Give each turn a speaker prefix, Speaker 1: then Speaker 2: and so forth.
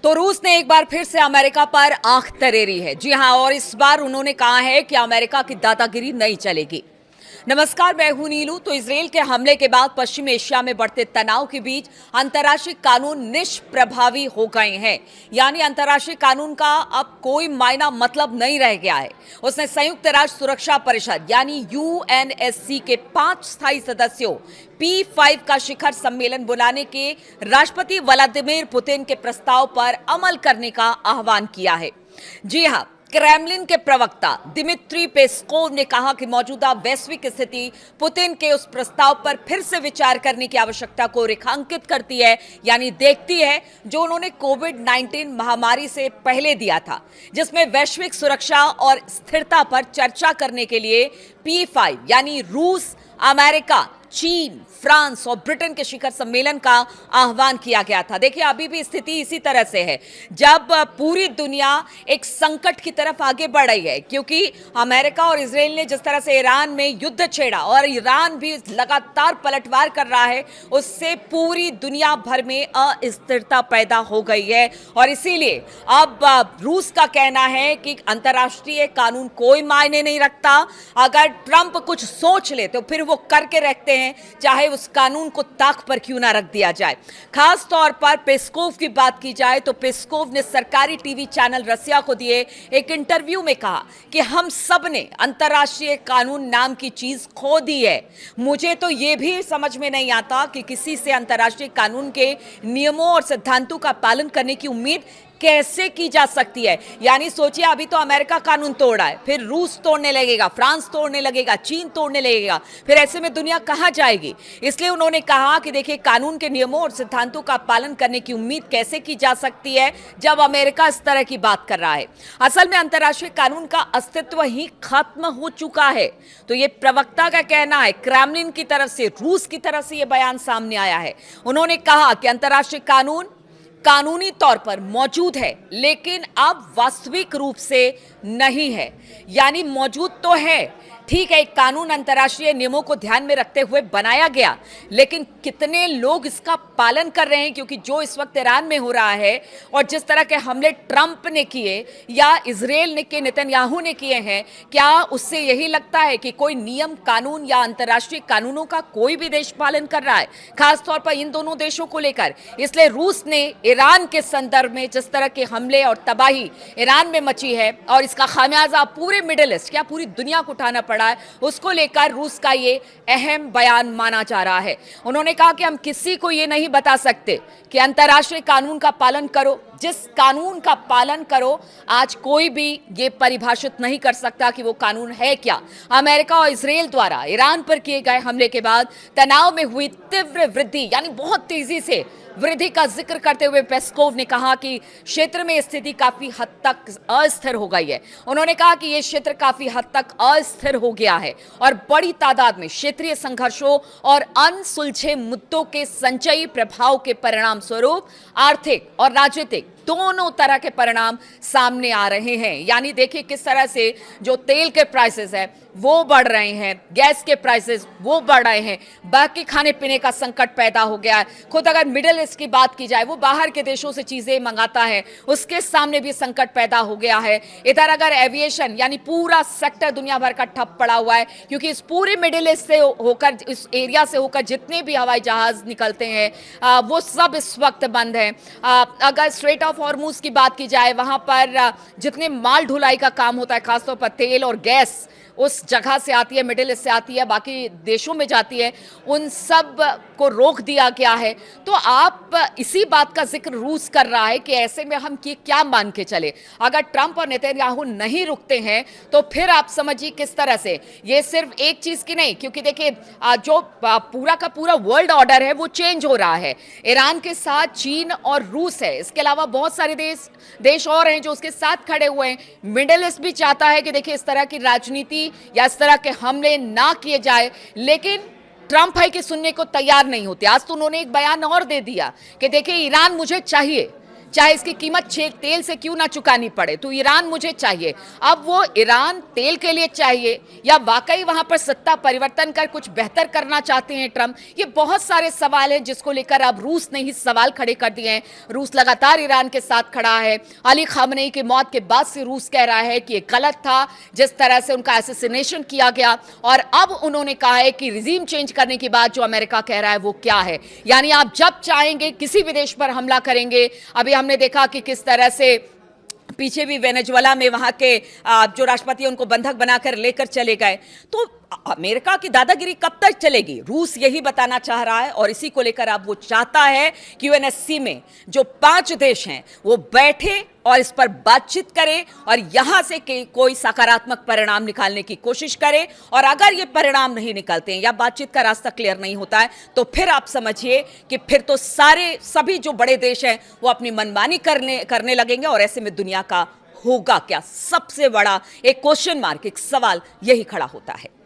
Speaker 1: तो रूस ने एक बार फिर से अमेरिका पर आंख तरेरी है। जी हां, और इस बार उन्होंने कहा है कि अमेरिका की दादागिरी नहीं चलेगी। नमस्कार, मैं हूं नीलू। तो इजरायल के हमले के बाद पश्चिम एशिया में बढ़ते तनाव के बीच अंतर्राष्ट्रीय कानून निष्प्रभावी हो गए हैं। यानी अंतर्राष्ट्रीय कानून का अब कोई मायना मतलब नहीं रह गया है। उसने संयुक्त राष्ट्र सुरक्षा परिषद यानी यूएनएससी के 5 स्थायी सदस्यों P5 का शिखर सम्मेलन बुलाने के राष्ट्रपति व्लादिमीर पुतिन के प्रस्ताव पर अमल करने का आह्वान किया है। जी हां, क्रेमलिन के प्रवक्ता दिमित्री पेस्कोव ने कहा कि मौजूदा वैश्विक स्थिति पुतिन के उस प्रस्ताव पर फिर से विचार करने की आवश्यकता को रेखांकित करती है, यानी देखती है, जो उन्होंने कोविड-19 महामारी से पहले दिया था, जिसमें वैश्विक सुरक्षा और स्थिरता पर चर्चा करने के लिए P5 यानी रूस, अमेरिका, चीन, फ्रांस और ब्रिटेन के शिखर सम्मेलन का आह्वान किया गया था। देखिए, अभी भी स्थिति इसी तरह से है, जब पूरी दुनिया एक संकट की तरफ आगे बढ़ रही है, क्योंकि अमेरिका और इजरायल ने जिस तरह से ईरान में युद्ध छेड़ा और ईरान भी लगातार पलटवार कर रहा है, उससे पूरी दुनिया भर में अस्थिरता पैदा हो गई है। और इसीलिए अब रूस का कहना है कि अंतर्राष्ट्रीय कानून कोई मायने नहीं रखता। अगर ट्रंप कुछ सोच ले तो फिर वो करके रखते हैं, चाहे उस कानून को ताक पर क्यों ना रख दिया जाए। खास तौर पर पेस्कोव की बात की जाए तो पेस्कोव ने सरकारी टीवी चैनल रसिया को दिए एक इंटरव्यू में कहा कि हम सब ने अंतर्राष्ट्रीय कानून नाम की चीज खो दी है। मुझे तो यह भी समझ में नहीं आता कि किसी से अंतर्राष्ट्रीय कानून के नियमों और सिद्धांतों का पालन करने की उम्मीद कैसे की जा सकती है। यानी सोचिए, अभी तो अमेरिका कानून तोड़ा है, फिर रूस तोड़ने लगेगा, फ्रांस तोड़ने लगेगा, चीन तोड़ने लगेगा, फिर ऐसे में दुनिया कहां जाएगी। इसलिए उन्होंने कहा कि देखिए, कानून के नियमों और सिद्धांतों का पालन करने की उम्मीद कैसे की जा सकती है जब अमेरिका इस तरह की बात कर रहा है। असल में अंतर्राष्ट्रीय कानून का अस्तित्व ही खत्म हो चुका है। तो ये प्रवक्ता का कहना है, क्रेमलिन की तरफ से, रूस की तरफ से यह बयान सामने आया है। उन्होंने कहा कि अंतर्राष्ट्रीय कानून कानूनी तौर पर मौजूद है, लेकिन अब वास्तविक रूप से नहीं है। यानी मौजूद तो है, ठीक है, एक कानून अंतर्राष्ट्रीय नियमों को ध्यान में रखते हुए बनाया गया, लेकिन कितने लोग इसका पालन कर रहे हैं? क्योंकि जो इस वक्त ईरान में हो रहा है और जिस तरह के हमले ट्रंप ने किए या इजरायल ने के नेतन्याहू ने किए हैं, क्या उससे यही लगता है कि कोई नियम, कानून या अंतर्राष्ट्रीय कानूनों का कोई भी देश पालन कर रहा है, खासतौर पर इन दोनों देशों को लेकर? इसलिए रूस ने ईरान के संदर्भ में जिस तरह के हमले और तबाही ईरान में मची है और इसका खामियाजा पूरे मिडिल ईस्ट, क्या पूरी दुनिया को उठाना पड़ा है, उसको लेकर रूस का ये अहम बयान माना जा रहा है। उन्होंने कहा कि हम किसी को ये नहीं बता सकते कि अंतर्राष्ट्रीय कानून का पालन करो। जिस कानून का पालन करो, आज कोई भी ये परिभाषित नहीं कर सकता कि वो कानून है क्या। अमेरिका और इजरायल द्वारा ईरान पर किए गए हमले के बाद तनाव में हुई तीव्र वृद्धि, यानी बहुत तेजी से वृद्धि का जिक्र करते हुए पेस्कोव ने कहा कि क्षेत्र में स्थिति काफी हद तक अस्थिर हो गई है। उन्होंने कहा कि यह क्षेत्र काफी हद तक अस्थिर हो गया है और बड़ी तादाद में क्षेत्रीय संघर्षों और अनसुलझे मुद्दों के संचयी प्रभाव के परिणाम स्वरूप आर्थिक और राजनीतिक दोनों तरह के परिणाम सामने आ रहे हैं। यानी देखिए किस तरह से जो तेल के प्राइसेस है वो बढ़ रहे हैं, गैस के प्राइसेस वो बढ़ रहे हैं, बाकी खाने पीने का संकट पैदा हो गया है। खुद अगर मिडिल ईस्ट की बात की जाए, वो बाहर के देशों से चीजें मंगाता है, उसके सामने भी संकट पैदा हो गया है। इधर अगर एविएशन यानी पूरा सेक्टर दुनिया भर का ठप पड़ा हुआ है, क्योंकि इस पूरे मिडिल ईस्ट से होकर, इस एरिया से होकर जितने भी हवाई जहाज निकलते हैं वो सब इस वक्त बंद है। अगर स्ट्रेट ऑफ हॉर्मुज की बात की जाए, वहां पर जितने माल ढुलाई का काम होता है, खासतौर पर तेल और गैस उस जगह से आती है, मिडिल ईस्ट से आती है, बाकी देशों में जाती है, उन सब को रोक दिया गया है। तो आप इसी बात का जिक्र रूस कर रहा है कि ऐसे में हम क्या मान के चले। अगर ट्रंप और नेतन्याहू नहीं रुकते हैं तो फिर आप समझिए किस तरह से, ये सिर्फ एक चीज की नहीं, क्योंकि देखिए जो पूरा का पूरा वर्ल्ड ऑर्डर है वो चेंज हो रहा है। ईरान के साथ चीन और रूस है, इसके अलावा बहुत सारे देश और हैं जो उसके साथ खड़े हुए हैं। मिडिल ईस्ट भी चाहता है कि देखिए इस तरह की राजनीति या इस तरह के हमले ना किए जाए, लेकिन ट्रंप है कि सुनने को तैयार नहीं होते। आज तो उन्होंने एक बयान और दे दिया कि देखिए ईरान मुझे चाहिए, चाहे इसकी कीमत तेल से क्यों ना चुकानी पड़े, तो ईरान मुझे चाहिए। अब वो ईरान तेल के लिए चाहिए या वाकई वहां पर सत्ता परिवर्तन कर कुछ बेहतर करना चाहते हैं ट्रंप, ये बहुत सारे सवाल हैं जिसको लेकर अब रूस ने ही सवाल खड़े कर दिए हैं। रूस लगातार ईरान के साथ खड़ा है। अली खामनेई की मौत के बाद से रूस कह रहा है कि ये गलत था जिस तरह से उनका असैसिनेशन किया गया, और अब उन्होंने कहा है कि रिजीम चेंज करने के बाद जो अमेरिका कह रहा है वो क्या है, यानी आप जब चाहेंगे किसी भी देश पर हमला करेंगे। अभी हमने देखा कि किस तरह से पीछे भी वेनेजुएला में वहां के जो राष्ट्रपति उनको बंधक बनाकर लेकर चले गए। तो अमेरिका की दादागिरी कब तक चलेगी, रूस यही बताना चाह रहा है, और इसी को लेकर अब वो चाहता है कि यूएनएससी में जो 5 देश हैं वो बैठे और इस पर बातचीत करें और यहां से कोई सकारात्मक परिणाम निकालने की कोशिश करें। और अगर ये परिणाम नहीं निकलते हैं या बातचीत का रास्ता क्लियर नहीं होता है, तो फिर आप समझिए कि फिर तो सभी जो बड़े देश हैं वो अपनी मनमानी करने लगेंगे, और ऐसे में दुनिया का होगा क्या। सबसे बड़ा एक क्वेश्चन मार्क, एक सवाल यही खड़ा होता है।